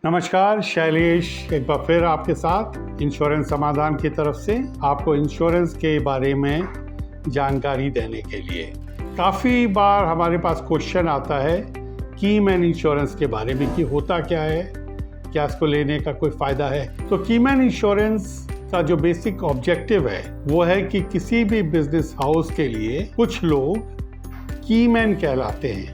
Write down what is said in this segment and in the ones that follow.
नमस्कार, शैलेश एक बार फिर आपके साथ इंश्योरेंस समाधान की तरफ से आपको इंश्योरेंस के बारे में जानकारी देने के लिए। काफ़ी बार हमारे पास क्वेश्चन आता है कीमैन इंश्योरेंस के बारे में कि होता क्या है, क्या इसको लेने का कोई फ़ायदा है। तो कीमैन इंश्योरेंस का जो बेसिक ऑब्जेक्टिव है वो है कि किसी भी बिजनेस हाउस के लिए कुछ लोग कीमैन कहलाते हैं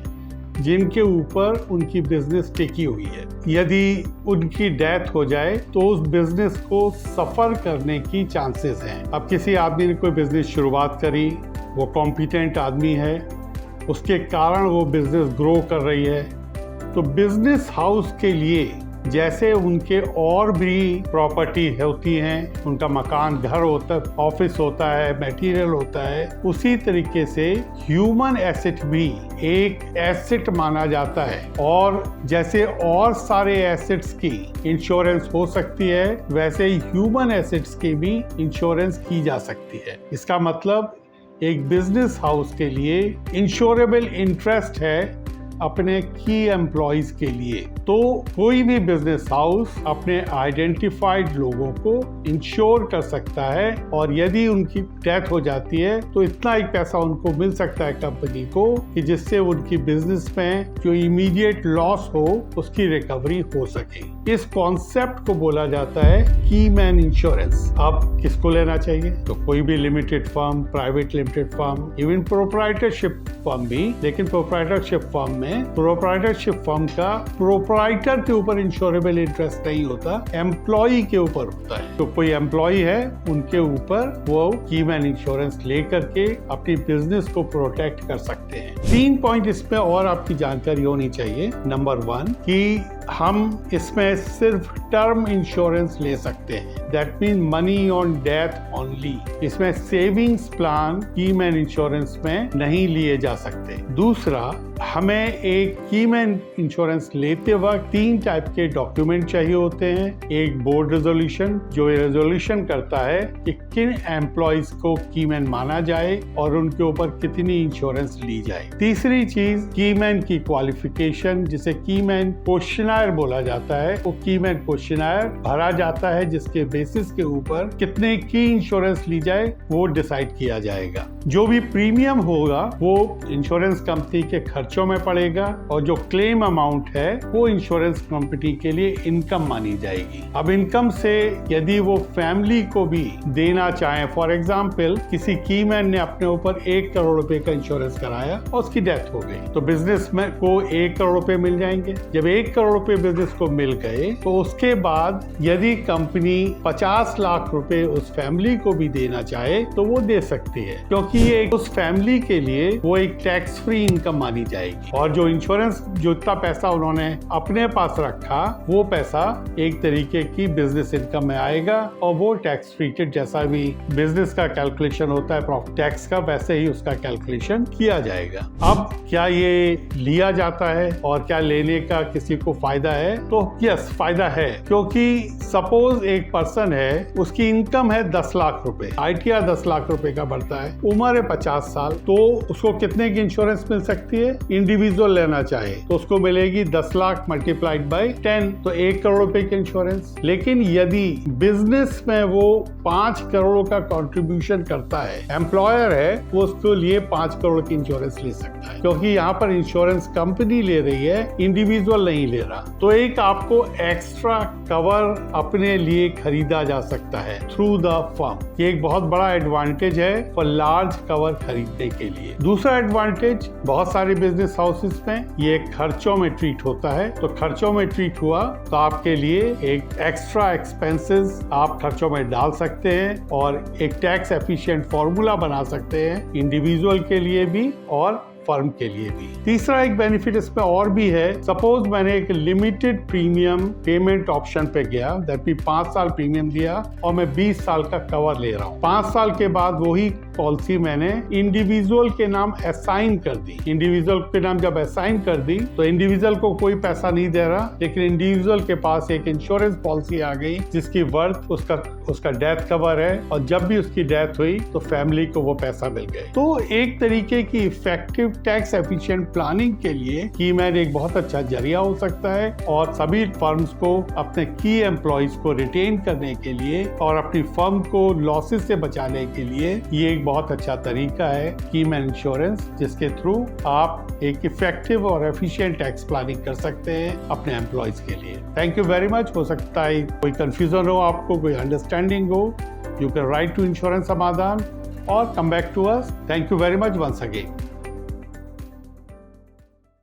जिनके ऊपर उनकी बिजनेस टिकी हुई है। यदि उनकी डेथ हो जाए तो उस बिजनेस को सफर करने की चांसेस हैं। अब किसी आदमी ने कोई बिजनेस शुरुआत करी, वो कॉम्पिटेंट आदमी है, उसके कारण वो बिजनेस ग्रो कर रही है, तो बिजनेस हाउस के लिए जैसे उनके और भी प्रॉपर्टी होती हैं, उनका मकान, घर होता है, ऑफिस होता है, मटेरियल होता है, उसी तरीके से ह्यूमन एसेट भी एक एसेट माना जाता है। और जैसे और सारे एसेट्स की इंश्योरेंस हो सकती है, वैसे ही ह्यूमन एसेट्स की भी इंश्योरेंस की जा सकती है। इसका मतलब एक बिजनेस हाउस के लिए इंश्योरेबल इंटरेस्ट है अपने की एम्प्लॉइज के लिए। तो कोई भी बिजनेस हाउस अपने आइडेंटिफाइड लोगों को इंश्योर कर सकता है और यदि उनकी डेथ हो जाती है तो इतना एक पैसा उनको मिल सकता है कंपनी को कि जिससे उनकी बिजनेस में जो इमीडिएट लॉस हो उसकी रिकवरी हो सके। इस कॉन्सेप्ट को बोला जाता है कीमैन इंश्योरेंस। अब किसको लेना चाहिए? तो कोई भी limited firm, private limited firm, even proprietorship firm भी। लेकिन प्रोप्राइटरशिप फर्म में प्रोप्राइटरशिप फर्म का प्रोप्राइटर के ऊपर इंश्योरेबल इंटरेस्ट नहीं होता, एम्प्लॉई के ऊपर होता है। तो कोई एम्प्लॉई है उनके ऊपर वो कीमैन इंश्योरेंस लेकर के अपनी बिजनेस को प्रोटेक्ट कर सकते हैं। 3 पॉइंट इसमें और आपकी जानकारी होनी चाहिए। नंबर 1 कि हम इसमें सिर्फ टर्म इंश्योरेंस ले सकते हैं, that mean money on death only. इसमें सेविंग्स प्लान कीमैन इंश्योरेंस में नहीं लिए जा सकते। दूसरा, हमें एक कीमैन इंश्योरेंस लेते वक्त 3 टाइप के डॉक्यूमेंट चाहिए होते हैं। एक बोर्ड रेजोल्यूशन जो रेजोल्यूशन करता है कि किन एम्प्लॉइज को कीमैन माना जाए और उनके ऊपर कितनी इंश्योरेंस ली जाए। तीसरी चीज कीमैन की क्वालिफिकेशन, जिसे कीमैन क्वेश्चनर बोला जाता है। वो कीमैन क्वेश्चनर भरा जाता है जिसके बेसिस के ऊपर कितने की इंश्योरेंस ली जाए वो डिसाइड किया जाएगा। जो भी प्रीमियम होगा वो इंश्योरेंस कंपनी के खर्चों में पड़ेगा और जो क्लेम अमाउंट है वो इंश्योरेंस कंपनी के लिए इनकम मानी जाएगी। अब इनकम से यदि वो फैमिली को भी देना चाहे, फॉर एग्जाम्पल किसी कीमैन ने अपने ऊपर 1 करोड़ रुपए का इंश्योरेंस कराया और उसकी डेथ हो गई, तो बिजनेस में को 1 करोड़ रुपए मिल जाएंगे। जब 1 करोड़ रुपए बिजनेस को मिल गए तो उसके बाद यदि कंपनी 50 लाख रुपए उस फैमिली को भी देना चाहे तो वो दे सकती है, क्योंकि ये उस फैमिली के लिए वो एक टैक्स फ्री इनकम मानी जाएगी। और जो इंश्योरेंस जो इतना पैसा उन्होंने अपने पास रखा वो पैसा एक तरीके की बिजनेस इनकम में आएगा और वो टैक्स ट्रीटेड, जैसा भी बिजनेस का कैलकुलेशन होता है प्रॉफिट टैक्स का, वैसे ही उसका कैलकुलेशन किया जाएगा। अब क्या ये लिया जाता है और क्या लेने का किसी को फायदा है? तो यस, फायदा है, क्योंकि सपोज एक पर्सन है, उसकी इनकम है 10 लाख रुपए, ITR 10 लाख रुपए का बढ़ता है, उम्र है 50 साल, तो उसको कितने की इंश्योरेंस मिल सकती है? इंडिविजुअल लेना चाहे तो उसको मिलेगी 10 लाख मल्टीप्लाइड बाय 10, तो 1 करोड़ रुपए की इंश्योरेंस। लेकिन यदि बिजनेस में वो 5 करोड़ का कंट्रीब्यूशन करता है, एम्प्लॉयर है, वो उसके लिए 5 करोड़ की इंश्योरेंस ले सकता है, क्योंकि यहाँ पर इंश्योरेंस कंपनी ले रही है, इंडिविजुअल नहीं ले रहा। तो एक आपको एक्स्ट्रा कवर अपने लिए खरीदा जा सकता है थ्रू द फर्म। ये एक बहुत बड़ा एडवांटेज है फॉर लार्ज कवर खरीदने के लिए। दूसरा एडवांटेज, बहुत सारे बिजनेस हाउसेस में ये खर्चों में ट्रीट होता है। तो खर्चों में ट्रीट हुआ तो आपके लिए एक एक्स्ट्रा एक्सपेंसेस आप खर्चों में डाल सकते हैं और एक टैक्स एफिशिएंट फॉर्मूला बना सकते हैं, इंडिविजुअल के लिए भी और फर्म के लिए भी। तीसरा एक बेनिफिट इसमें और भी है। सपोज मैंने एक लिमिटेड प्रीमियम पेमेंट ऑप्शन पे गया, दैट भी 5 साल प्रीमियम दिया और मैं 20 साल का कवर ले रहा हूँ। 5 साल के बाद वही पॉलिसी मैंने इंडिविजुअल के नाम असाइन कर दी। इंडिविजुअल के नाम जब असाइन कर दी तो इंडिविजुअल को कोई पैसा नहीं दे रहा, लेकिन इंडिविजुअल के पास एक इंश्योरेंस पॉलिसी आ गई जिसकी वर्थ उसका डेथ कवर है, और जब भी उसकी डेथ हुई तो फैमिली को वो पैसा मिल गए। तो एक तरीके की इफेक्टिव टैक्स एफिशिएंट प्लानिंग के लिए कीमैन एक बहुत अच्छा जरिया हो सकता है, और सभी फर्म्स को अपने की एम्प्लॉइज को रिटेन करने के लिए और अपनी फर्म को लॉसेस से बचाने के लिए ये एक बहुत अच्छा तरीका है कीमैन इंश्योरेंस, जिसके थ्रू आप एक इफेक्टिव और एफिशिएंट टैक्स प्लानिंग कर सकते हैं अपने एम्प्लॉइज के लिए। Thank you very much. हो सकता है कोई कंफ्यूजन हो, आपको कोई अंडरस्टैंडिंग हो, you can write to insurance समाधान और come back to us. Thank you very much once again.